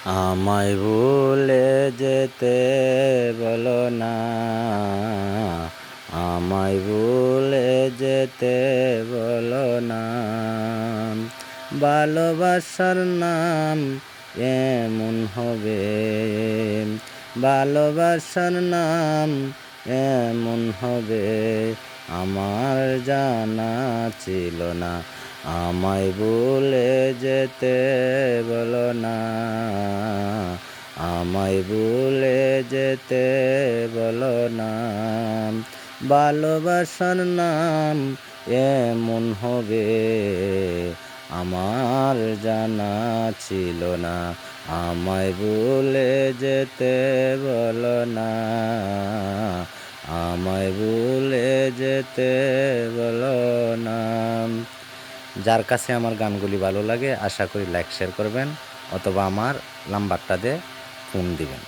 আমায় ভুলে যেতে বলো না, আমায় ভুলে যেতে বলো না। ভালোবাসার নাম এমন হবে, ভালোবাসার নাম এমন হবে, আমার জানা ছিল না। আমায় ভুলে যেতে বলো না, আমায় ভুলে যেতে বলো না। ভালোবাসার নাম এমন হবে, আমার জানা ছিল না। আমায় ভুলে যেতে বলো না, আমায় ভুলে যেতে বলো না। যার কাছে আমার গানগুলি ভালো লাগে আশা করি লাইক শেয়ার করবেন অথবা আমার নাম্বারটা দিয়ে ফোন দিবেন।